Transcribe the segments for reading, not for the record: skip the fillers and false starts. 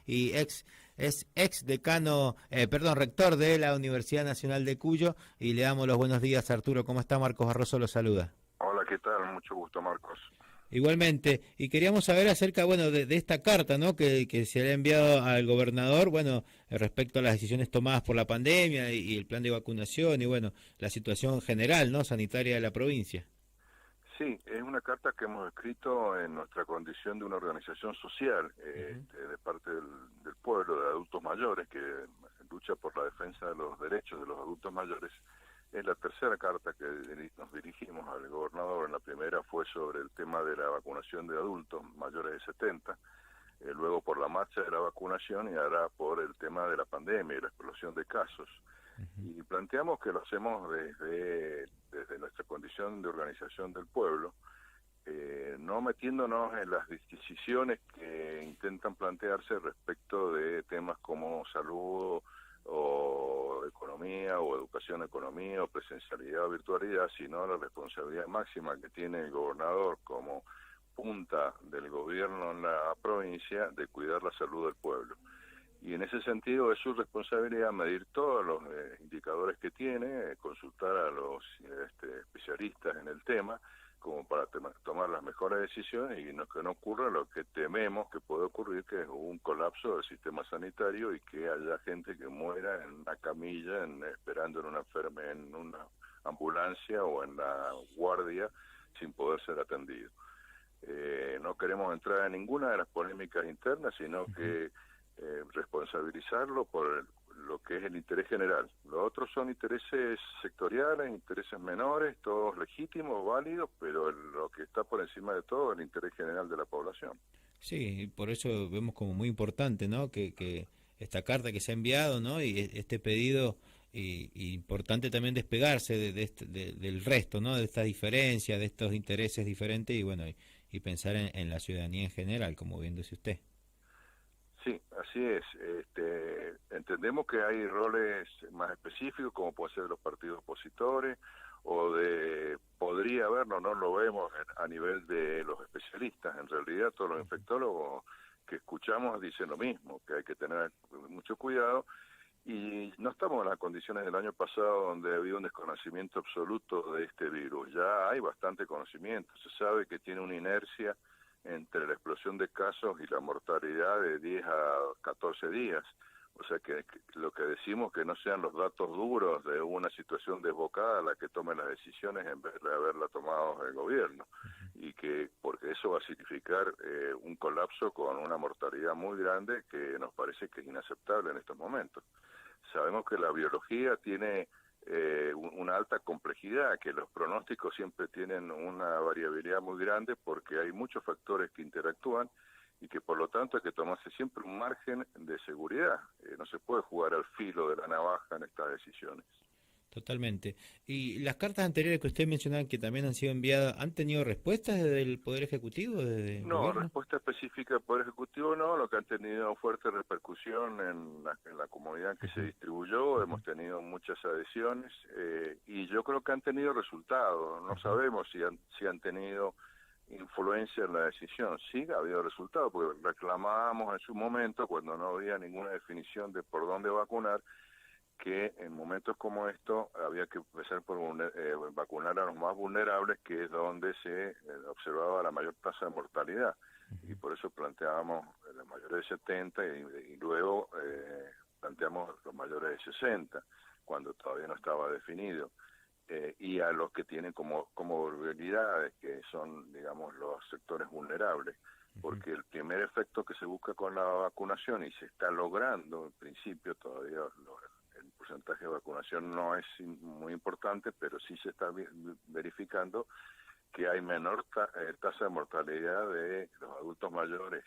y es ex decano, rector de la Universidad Nacional de Cuyo, y le damos los buenos días a Arturo. ¿Cómo está? Marcos Barroso lo saluda. Hola, ¿qué tal? Mucho gusto, Marcos. Igualmente, y queríamos saber acerca, de esta carta, ¿no?, que se le ha enviado al gobernador, respecto a las decisiones tomadas por la pandemia y el plan de vacunación y, la situación general, ¿no?, sanitaria de la provincia. Sí, es una carta que hemos escrito en nuestra condición de una organización social, Uh-huh. de parte del pueblo, de adultos mayores, que lucha por la defensa de los derechos de los adultos mayores. Es la tercera carta que nos dirigimos al gobernador. La primera fue sobre el tema de la vacunación de adultos mayores de 70, luego por la marcha de la vacunación y ahora por el tema de la pandemia y la explosión de casos. Uh-huh. Y planteamos que lo hacemos desde nuestra condición de organización del pueblo, no metiéndonos en las decisiones que intentan plantearse respecto de temas como salud o economía o educación, economía o presencialidad o virtualidad, sino la responsabilidad máxima que tiene el gobernador como punta del gobierno en la provincia de cuidar la salud del pueblo. Y en ese sentido es su responsabilidad medir todos los indicadores que tiene, consultar a los especialistas en el tema, como para tomar las mejores decisiones y que no ocurra lo que tememos que puede ocurrir, que es un colapso del sistema sanitario y que haya gente que muera en una camilla, esperando en una ambulancia o en la guardia sin poder ser atendido. No queremos entrar en ninguna de las polémicas internas, sino que responsabilizarlo por lo que es el interés general. Los otros son intereses sectoriales, intereses menores, todos legítimos, válidos, pero lo que está por encima de todo es el interés general de la población. Sí, por eso vemos como muy importante, ¿no?, que esta carta que se ha enviado, ¿no?, y este pedido, y importante también despegarse del resto, ¿no?, de estas diferencias, de estos intereses diferentes, y pensar en la ciudadanía en general, como bien dice usted. Sí, así es. Entendemos que hay roles más específicos, como pueden ser los partidos opositores, podría haberlo, no lo vemos a nivel de los especialistas. En realidad, todos los infectólogos que escuchamos dicen lo mismo, que hay que tener mucho cuidado, y no estamos en las condiciones del año pasado donde había un desconocimiento absoluto de este virus. Ya hay bastante conocimiento, se sabe que tiene una inercia entre la explosión de casos y la mortalidad de 10 a 14 días. O sea que lo que decimos, que no sean los datos duros de una situación desbocada la que tome las decisiones en vez de haberla tomado el gobierno, y que porque eso va a significar un colapso con una mortalidad muy grande que nos parece que es inaceptable en estos momentos. Sabemos que la biología tiene una alta complejidad, que los pronósticos siempre tienen una variabilidad muy grande porque hay muchos factores que interactúan y que por lo tanto hay que tomarse siempre un margen de seguridad. No se puede jugar al filo de la navaja en estas decisiones. Totalmente. ¿Y las cartas anteriores que usted mencionaba que también han sido enviadas, han tenido respuestas desde el Poder Ejecutivo, desde el No, gobierno? respuesta específica del Poder Ejecutivo no, lo que han tenido fuerte repercusión en la comunidad que se Uh-huh. distribuyó, Uh-huh. hemos tenido muchas adhesiones y yo creo que han tenido resultados. No Uh-huh. sabemos si han tenido influencia en la decisión. Sí, ha habido resultados, porque reclamábamos en su momento, cuando no había ninguna definición de por dónde vacunar, que en momentos como estos había que empezar por vacunar a los más vulnerables, que es donde se observaba la mayor tasa de mortalidad. Y por eso planteábamos los mayores de 70 y luego planteamos los mayores de 60, cuando todavía no estaba definido. Y a los que tienen como comorbilidades, que son, digamos, los sectores vulnerables, Uh-huh. porque el primer efecto que se busca con la vacunación, y se está logrando, en principio todavía el porcentaje de vacunación no es muy importante, pero sí se está verificando que hay menor tasa de mortalidad de los adultos mayores,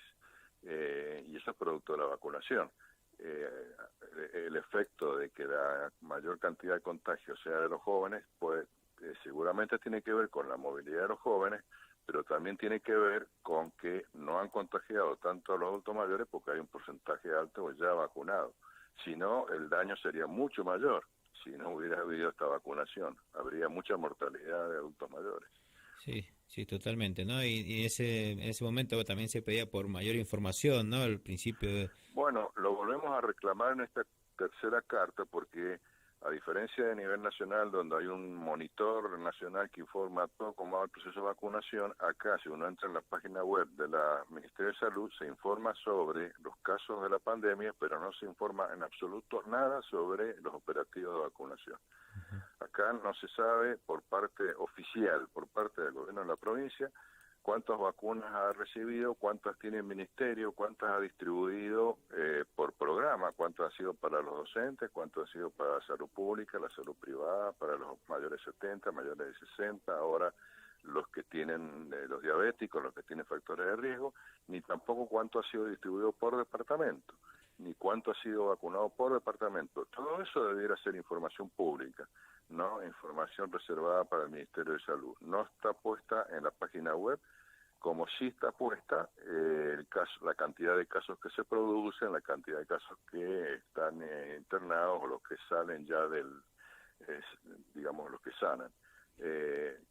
y eso es producto de la vacunación. El efecto de que la mayor cantidad de contagios sea de los jóvenes, pues seguramente tiene que ver con la movilidad de los jóvenes, pero también tiene que ver con que no han contagiado tanto a los adultos mayores porque hay un porcentaje alto ya vacunado. Si no, el daño sería mucho mayor si no hubiera habido esta vacunación. Habría mucha mortalidad de adultos mayores. Sí, sí, totalmente, ¿no? Y en ese momento también se pedía por mayor información, ¿no? Al principio Bueno, lo volvemos a reclamar en esta tercera carta porque a diferencia de nivel nacional donde hay un monitor nacional que informa todo cómo va el proceso de vacunación, acá si uno entra en la página web de la Ministerio de Salud se informa sobre los casos de la pandemia, pero no se informa en absoluto nada sobre los operativos de vacunación. Acá no se sabe por parte oficial, por parte del gobierno de la provincia, cuántas vacunas ha recibido, cuántas tiene el ministerio, cuántas ha distribuido por programa, cuántas ha sido para los docentes, cuántas ha sido para la salud pública, la salud privada, para los mayores de 70, mayores de 60, ahora los que tienen los diabéticos, los que tienen factores de riesgo, ni tampoco cuánto ha sido distribuido por departamento, ni cuánto ha sido vacunado por departamento. Todo eso debiera ser información pública, no información reservada para el Ministerio de Salud. No está puesta en la página web, como sí está puesta la cantidad de casos que se producen, la cantidad de casos que están internados o los que salen ya digamos, los que sanan.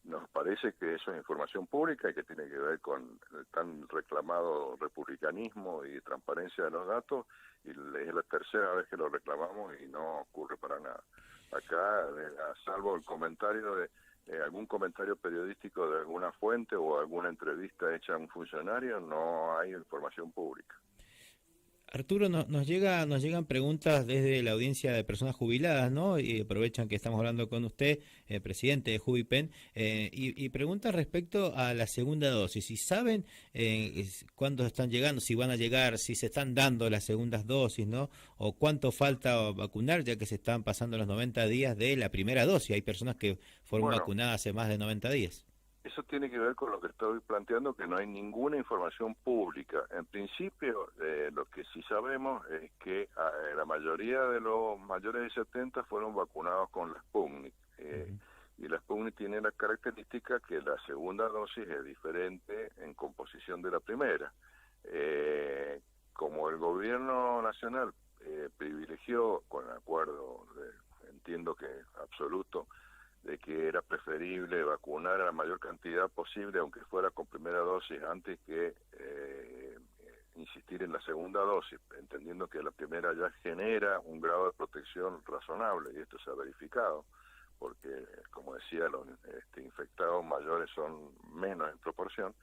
Nos parece que eso es información pública y que tiene que ver con el tan reclamado republicanismo y transparencia de los datos, y es la tercera vez que lo reclamamos y no ocurre para nada. Acá, salvo el comentario de algún comentario periodístico de alguna fuente o alguna entrevista hecha a un funcionario, no hay información pública. Arturo, nos llegan preguntas desde la audiencia de personas jubiladas, ¿no? Y aprovechan que estamos hablando con usted, presidente de Jubipen, y preguntas respecto a la segunda dosis. Si saben cuándo están llegando, si van a llegar, si se están dando las segundas dosis, ¿no? O cuánto falta vacunar, ya que se están pasando los 90 días de la primera dosis. Hay personas que fueron Bueno, vacunadas hace más de 90 días. eso tiene que ver con lo que estoy planteando, que no hay ninguna información pública. En principio, lo que sí sabemos es que la mayoría de los mayores de 70 fueron vacunados con la Sputnik. Y la Sputnik tiene la característica que la segunda dosis es diferente en composición de la primera. Como el gobierno nacional privilegió, con acuerdo, entiendo que absoluto, de que era preferible vacunar a la mayor cantidad posible, aunque fuera con primera dosis, antes que insistir en la segunda dosis, entendiendo que la primera ya genera un grado de protección razonable, y esto se ha verificado, porque, como decía, los infectados mayores son menos en proporción.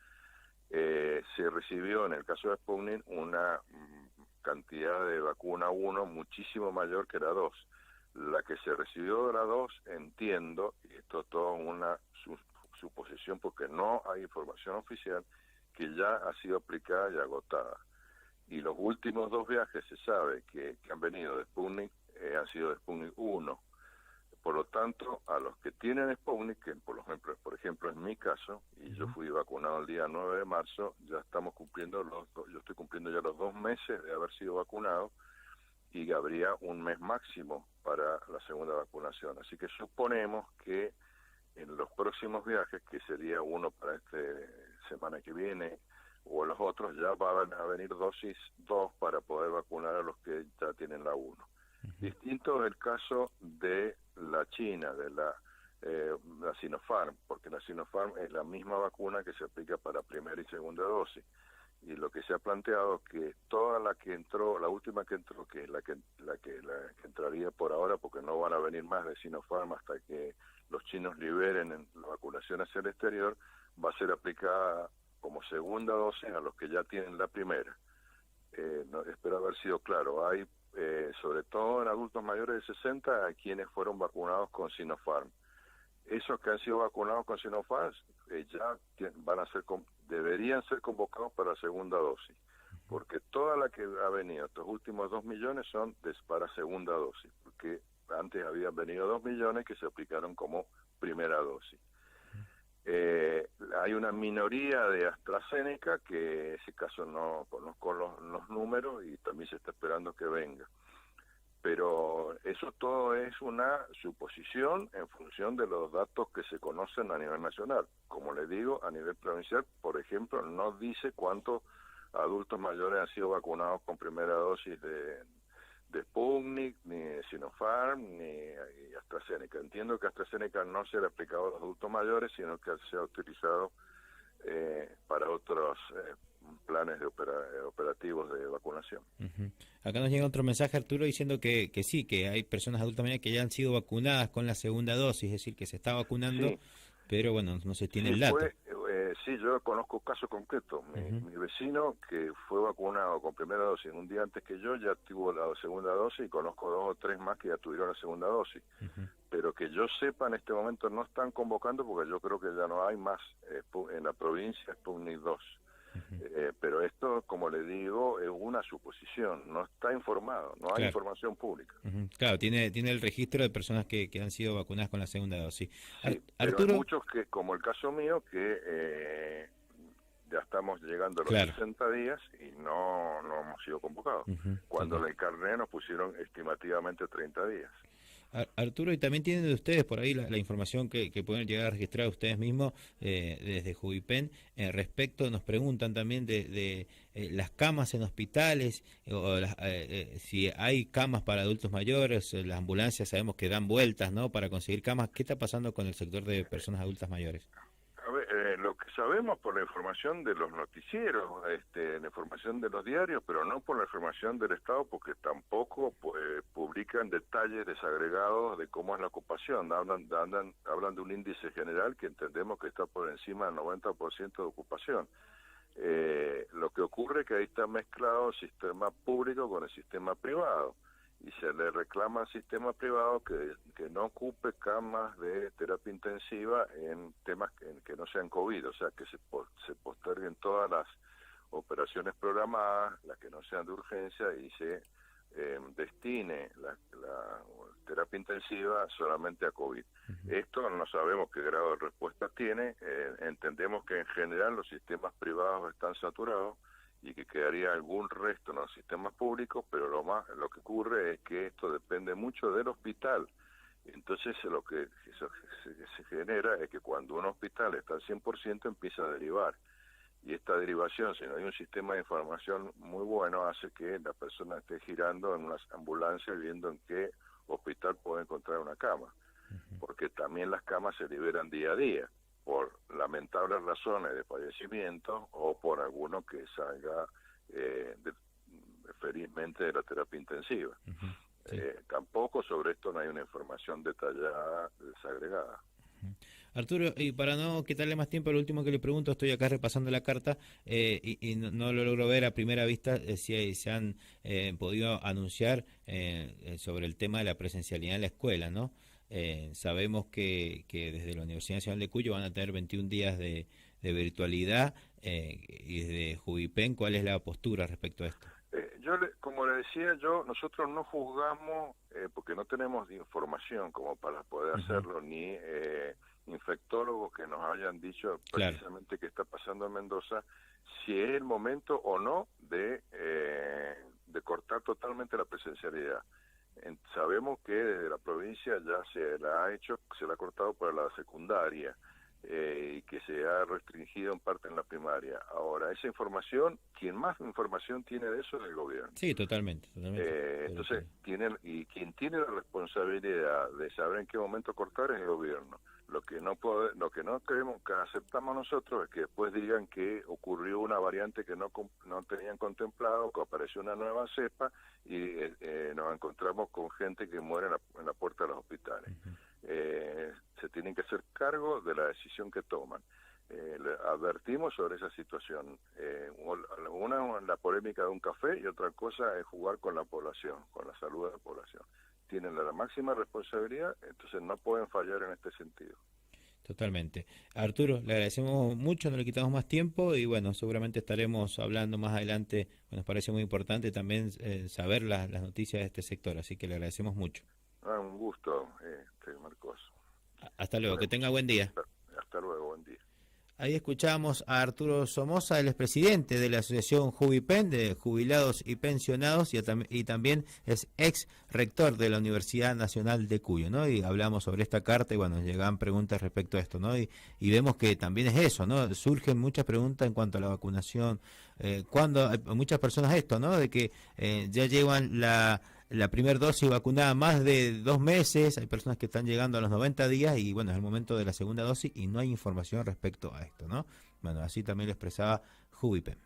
Se recibió, en el caso de Sputnik, una cantidad de vacuna 1 muchísimo mayor que la 2. La que se recibió de la 2, entiendo, y esto es toda una suposición porque no hay información oficial, que ya ha sido aplicada y agotada. Y los últimos 2 viajes se sabe que han venido de Sputnik, han sido de Sputnik 1. Por lo tanto, a los que tienen Sputnik, que por ejemplo en mi caso, y yo fui vacunado el día 9 de marzo, ya estamos cumpliendo yo estoy cumpliendo ya los 2 meses de haber sido vacunado, y habría un mes máximo para la segunda vacunación. Así que suponemos que en los próximos viajes, que sería uno para esta semana que viene, o los otros, ya van a venir dosis 2 para poder vacunar a los que ya tienen la 1. Distinto es el caso de la China, de la Sinopharm, porque la Sinopharm es la misma vacuna que se aplica para primera y segunda dosis. Y lo que se ha planteado es que toda la que entró, la última que entró, que es la que entraría por ahora, porque no van a venir más de Sinopharm hasta que los chinos liberen la vacunación hacia el exterior, va a ser aplicada como segunda dosis a los que ya tienen la primera. No, espero haber sido claro. Hay, sobre todo en adultos mayores de 60, a quienes fueron vacunados con Sinopharm. Esos que han sido vacunados con Sinopharm ya deberían ser convocados para la segunda dosis, porque toda la que ha venido, estos últimos 2 millones son para segunda dosis, porque antes habían venido 2 millones que se aplicaron como primera dosis. Hay una minoría de AstraZeneca, que en ese caso no conozco los números y también se está esperando que venga. Pero eso todo es una suposición en función de los datos que se conocen a nivel nacional. Como les digo, a nivel provincial, por ejemplo, no dice cuántos adultos mayores han sido vacunados con primera dosis de de Sputnik, ni de Sinopharm, ni AstraZeneca. Entiendo que AstraZeneca no será aplicado a los adultos mayores, sino que sea utilizado para otros planes operativos de vacunación. Uh-huh. Acá nos llega otro mensaje, Arturo, diciendo que sí, que hay personas adultas mayores que ya han sido vacunadas con la segunda dosis, es decir, que se está vacunando, Sí. pero bueno, no se tiene Sí, el dato. sí, yo conozco casos concretos. Mi vecino que fue vacunado con primera dosis un día antes que yo ya tuvo la segunda dosis, y conozco 2 o 3 más que ya tuvieron la segunda dosis. Pero que yo sepa, en este momento no están convocando, porque yo creo que ya no hay más en la provincia Sputnik 2. Pero esto, como le digo, es una suposición, no está informado, no hay información pública. Claro, tiene el registro de personas que han sido vacunadas con la segunda dosis. Sí, pero Arturo, hay muchos que, como el caso mío, que ya estamos llegando a los 60 días y no hemos sido convocados. Cuando en el carnet nos pusieron estimativamente 30 días. Arturo, y también tienen de ustedes por ahí la información que pueden llegar a registrar ustedes mismos desde Jubipen. Respecto, nos preguntan también de las camas en hospitales, o si hay camas para adultos mayores. Las ambulancias sabemos que dan vueltas, ¿no?, para conseguir camas. ¿Qué está pasando con el sector de personas adultas mayores? A ver, lo que sabemos por la información de los noticieros, la información de los diarios, pero no por la información del Estado, porque tampoco publican detalles desagregados de cómo es la ocupación. Hablan de un índice general que entendemos que está por encima del 90% de ocupación. Lo que ocurre es que ahí está mezclado el sistema público con el sistema privado, y se le reclama al sistema privado que no ocupe camas de terapia intensiva en temas que no sean COVID, o sea, que se posterguen todas las operaciones programadas, las que no sean de urgencia, y se destine la terapia intensiva solamente a COVID. Esto no sabemos qué grado de respuesta tiene. Entendemos que en general los sistemas privados están saturados y que quedaría algún resto en los sistemas públicos, pero lo que ocurre es que esto depende mucho del hospital. Entonces lo que se genera es que cuando un hospital está al 100% empieza a derivar, y esta derivación, si no hay un sistema de información muy bueno, hace que la persona esté girando en unas ambulancias viendo en qué hospital puede encontrar una cama, porque también las camas se liberan día a día por lamentables razones de fallecimiento o por alguno que salga felizmente de la terapia intensiva. Tampoco sobre esto no hay una información detallada, desagregada. Arturo, y para no quitarle más tiempo, lo último que le pregunto, estoy acá repasando la carta y no lo logro ver a primera vista si se han podido anunciar sobre el tema de la presencialidad en la escuela, ¿no? Sabemos que desde la Universidad Nacional de Cuyo van a tener 21 días de virtualidad, y desde Jubipen, ¿cuál es la postura respecto a esto? Como le decía nosotros no juzgamos porque no tenemos información como para poder hacerlo, ni infectólogos que nos hayan dicho precisamente qué está pasando en Mendoza, si es el momento o no de cortar totalmente la presencialidad. Sabemos que desde la provincia ya se la ha cortado para la secundaria, y que se ha restringido en parte en la primaria. Ahora, esa información, quien más información tiene de eso es el gobierno. Sí, totalmente. Entonces, quien tiene la responsabilidad de saber en qué momento cortar es el gobierno. Lo que no creemos que aceptamos nosotros es que después digan que ocurrió una variante que no tenían contemplado, que apareció una nueva cepa y nos encontramos con gente que muere en la puerta de los hospitales. Se tienen que hacer cargo de la decisión que toman. Le advertimos sobre esa situación. Una es la polémica de un café, y otra cosa es jugar con la población, con la salud de la población. Tienen la máxima responsabilidad, entonces no pueden fallar en este sentido. Totalmente. Arturo, le agradecemos mucho, no le quitamos más tiempo y bueno, seguramente estaremos hablando más adelante. Nos parece muy importante también saber las noticias de este sector, así que le agradecemos mucho. Un gusto, Marcos. Hasta luego, que tenga buen día. Hasta luego, buen día. Ahí escuchamos a Arturo Somoza, el expresidente de la Asociación Jubipen, de jubilados y pensionados, y también es ex rector de la Universidad Nacional de Cuyo, ¿no? Y hablamos sobre esta carta y bueno, llegan preguntas respecto a esto, ¿no? Y vemos que también es eso, ¿no? Surgen muchas preguntas en cuanto a la vacunación, cuando hay muchas personas ¿no? De que ya llevan la primera dosis vacunada más de 2 meses, hay personas que están llegando a los 90 días y bueno, es el momento de la segunda dosis y no hay información respecto a esto, ¿no? Bueno, así también lo expresaba Jubipen.